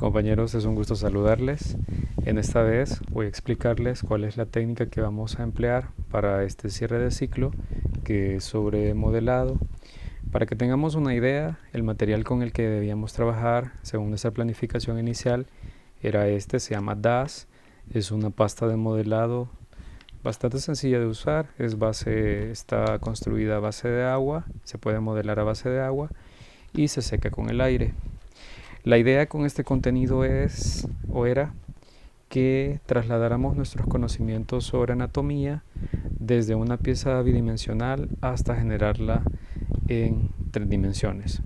Compañeros, es un gusto saludarles. En esta vez voy a explicarles cuál es la técnica que vamos a emplear para este cierre de ciclo, que es sobre modelado. Para que tengamos una idea, el material con el que debíamos trabajar según nuestra planificación inicial era se llama DAS. Es una pasta de modelado bastante sencilla de usar, está construida a base de agua, se puede modelar a base de agua y se seca con el aire. La idea con este contenido era que trasladáramos nuestros conocimientos sobre anatomía desde una pieza bidimensional hasta generarla en 3 dimensiones.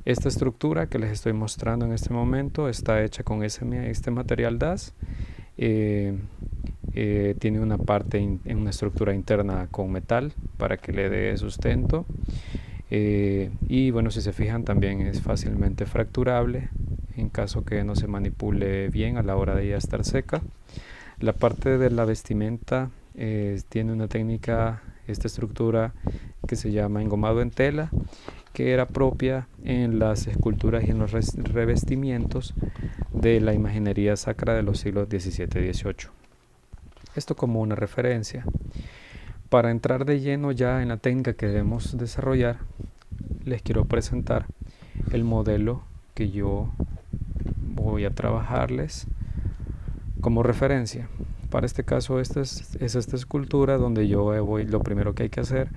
Esta estructura que les estoy mostrando en este momento está hecha con este material DAS. Tiene una parte en una estructura interna con metal para que le dé sustento. Y bueno, si se fijan, también es fácilmente fracturable en caso que no se manipule bien a la hora de ya estar seca. La parte de la vestimenta tiene una técnica, esta estructura que se llama engomado en tela, que era propia en las esculturas y en los revestimientos de la imaginería sacra de los siglos XVII y XVIII. Esto como una referencia. Para entrar de lleno ya en la técnica que debemos desarrollar, les quiero presentar el modelo que yo voy a trabajarles como referencia. Para este caso, esta escultura donde lo primero que hay que hacer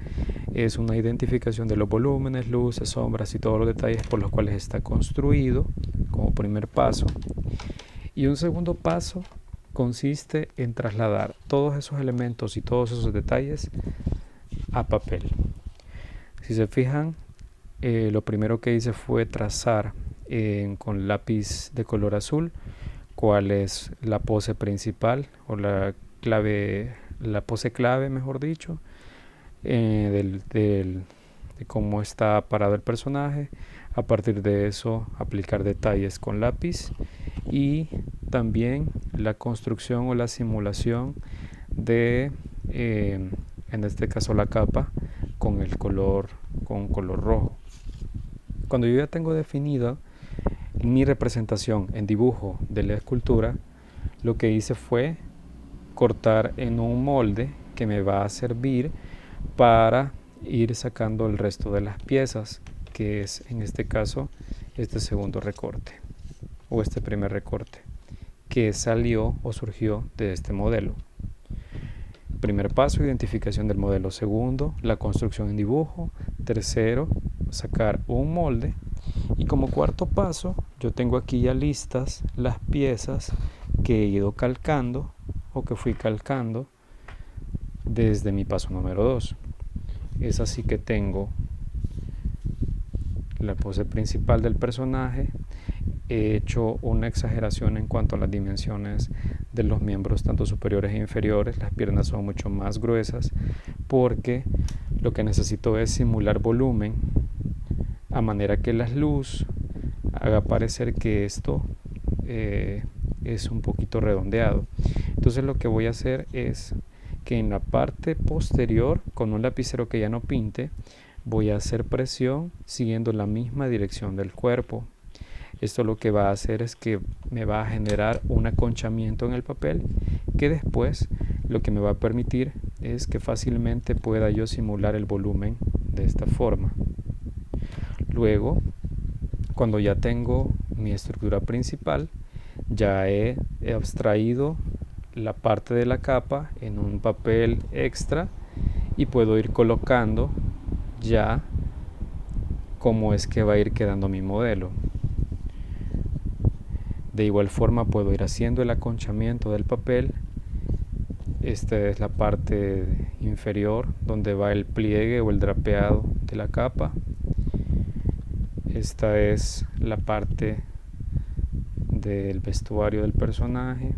es una identificación de los volúmenes, luces, sombras y todos los detalles por los cuales está construido como primer paso. Y un segundo paso consiste en trasladar todos esos elementos y todos esos detalles a papel. Si se fijan, lo primero que hice fue trazar con lápiz de color azul cuál es la pose principal o la pose clave, mejor dicho, de cómo está parado el personaje. A partir de eso, aplicar detalles con lápiz y también la construcción o la simulación de, en este caso, la capa con color rojo. Cuando yo ya tengo definida mi representación en dibujo de la escultura, lo que hice fue cortar en un molde que me va a servir para ir sacando el resto de las piezas, que es en este caso este segundo recorte o este primer recorte que salió o surgió de este modelo. Primer paso, identificación del modelo. Segundo, la construcción en dibujo. Tercero, sacar un molde. Y como cuarto paso, yo tengo aquí ya listas las piezas que he ido calcando o que fui calcando desde mi paso número 2. Es así que tengo la pose principal del personaje. He hecho una exageración en cuanto a las dimensiones de los miembros tanto superiores e inferiores. Las piernas son mucho más gruesas porque lo que necesito es simular volumen a manera que la luz haga parecer que esto es un poquito redondeado. Entonces lo que voy a hacer es que en la parte posterior, con un lapicero que ya no pinte, voy a hacer presión siguiendo la misma dirección del cuerpo. Esto lo que va a hacer es que me va a generar un aconchamiento en el papel, que después lo que me va a permitir es que fácilmente pueda yo simular el volumen de esta forma. Luego, cuando ya tengo mi estructura principal, ya he abstraído la parte de la capa en un papel extra y puedo ir colocando ya cómo es que va a ir quedando mi modelo. De igual forma puedo ir haciendo el aconchamiento del papel. Esta es la parte inferior donde va el pliegue o el drapeado de la capa. Esta es la parte del vestuario del personaje.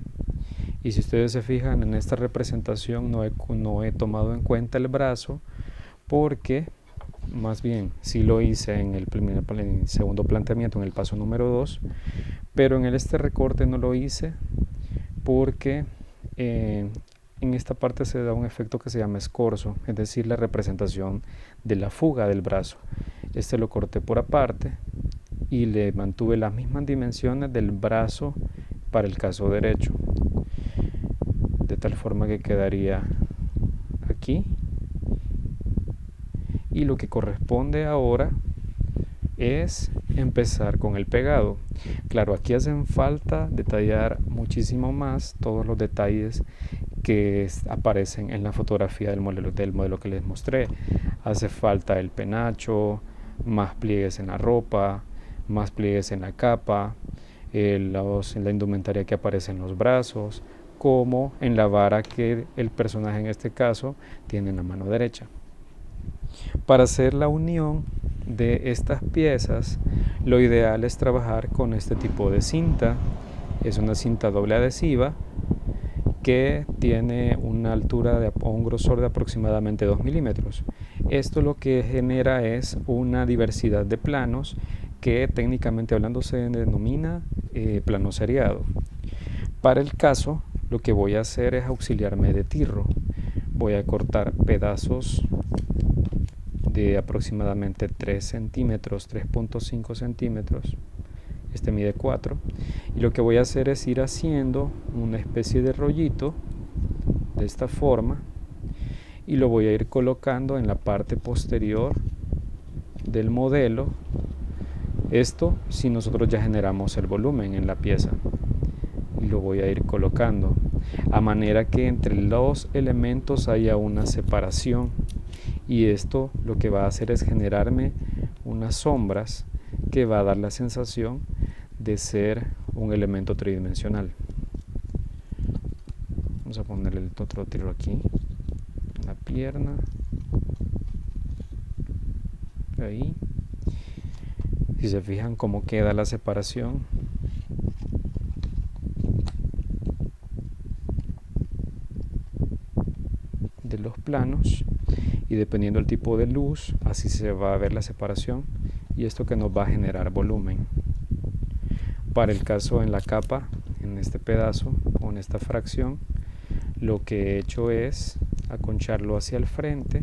Y si ustedes se fijan, en esta representación no he tomado en cuenta el brazo, porque más bien sí lo hice en el segundo planteamiento, en el paso número 2, pero en este recorte no lo hice porque en esta parte se da un efecto que se llama escorzo, es decir, la representación de la fuga del brazo. Este lo corté por aparte y le mantuve las mismas dimensiones del brazo para el caso derecho, de tal forma que quedaría aquí. Y lo que corresponde ahora es empezar con el pegado. Claro, aquí hacen falta detallar muchísimo más todos los detalles que aparecen en la fotografía del modelo que les mostré. Hace falta el penacho, más pliegues en la ropa, más pliegues en la capa, en la indumentaria que aparece en los brazos, como en la vara que el personaje en este caso tiene en la mano derecha. Para hacer la unión de estas piezas, lo ideal es trabajar con este tipo de cinta. Es una cinta doble adhesiva que tiene una altura o un grosor de aproximadamente 2 milímetros. Esto lo que genera es una diversidad de planos que técnicamente hablando se denomina plano seriado. Para el caso, lo que voy a hacer es auxiliarme de tirro. Voy a cortar pedazos de aproximadamente 3 centímetros, 3.5 centímetros. Este mide 4. Y lo que voy a hacer es ir haciendo una especie de rollito de esta forma y lo voy a ir colocando en la parte posterior del modelo. Esto si nosotros ya generamos el volumen en la pieza. Y lo voy a ir colocando a manera que entre los elementos haya una separación, y esto lo que va a hacer es generarme unas sombras que va a dar la sensación de ser un elemento tridimensional. Vamos a ponerle el otro tiro aquí en la pierna, ahí. Si se fijan cómo queda la separación, de los planos, y dependiendo del tipo de luz, así se va a ver la separación, y esto que nos va a generar volumen. Para el caso en la capa, en este pedazo o en esta fracción, lo que he hecho es aconcharlo hacia el frente.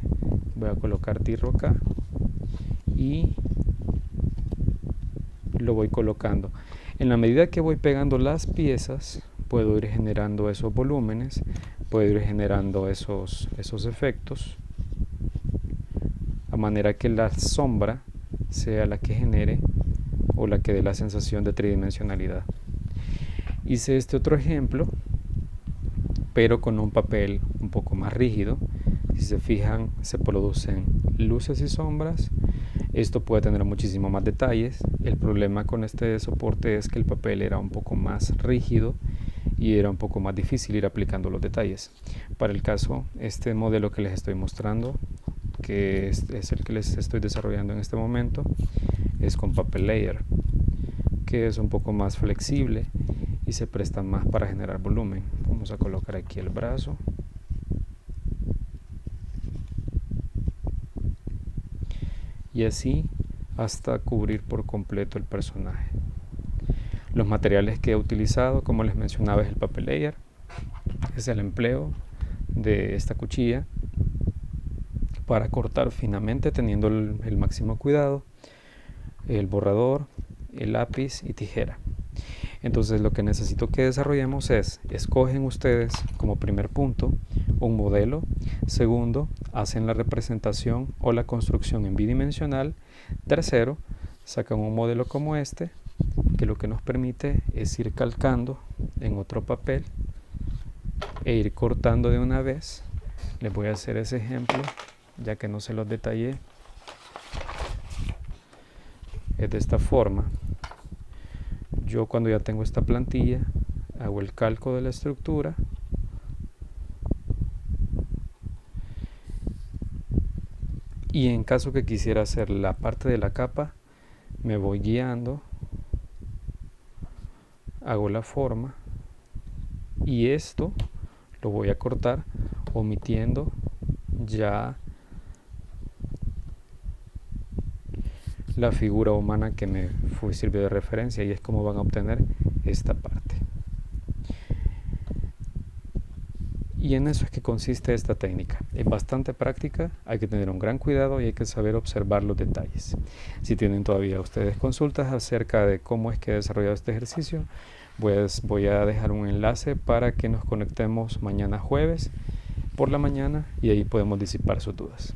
Voy a colocar tirro acá y lo voy colocando. En la medida que voy pegando las piezas, puedo ir generando esos volúmenes, puedo ir generando esos efectos, a manera que la sombra sea la que genere o la que dé la sensación de tridimensionalidad. Hice este otro ejemplo, pero con un papel un poco más rígido. Si se fijan, se producen luces y sombras. Esto puede tener muchísimo más detalles. El problema con este soporte es que el papel era un poco más rígido y era un poco más difícil ir aplicando los detalles. Para el caso, este modelo que les estoy mostrando, que es el que les estoy desarrollando en este momento, es con papel layer, que es un poco más flexible y se presta más para generar volumen. Vamos a colocar aquí el brazo. Y así hasta cubrir por completo el personaje. Los materiales que he utilizado, como les mencionaba, es el papel layer. Es el empleo de esta cuchilla para cortar finamente, teniendo el máximo cuidado, el borrador, el lápiz y tijera. Entonces lo que necesito que desarrollemos es: escogen ustedes como primer punto un modelo. Segundo, hacen la representación o la construcción en bidimensional. Tercero, sacan un modelo como este, que lo que nos permite es ir calcando en otro papel e ir cortando de una vez. Les voy a hacer ese ejemplo, ya que no se los detallé. Es de esta forma. Yo, cuando ya tengo esta plantilla, hago el calco de la estructura y en caso que quisiera hacer la parte de la capa, me voy guiando, hago la forma y esto lo voy a cortar omitiendo ya la figura humana que me sirvió de referencia, y es como van a obtener esta parte. Y en eso es que consiste esta técnica. Es bastante práctica, hay que tener un gran cuidado y hay que saber observar los detalles. Si tienen todavía ustedes consultas acerca de cómo es que he desarrollado este ejercicio, pues voy a dejar un enlace para que nos conectemos mañana jueves por la mañana y ahí podemos disipar sus dudas.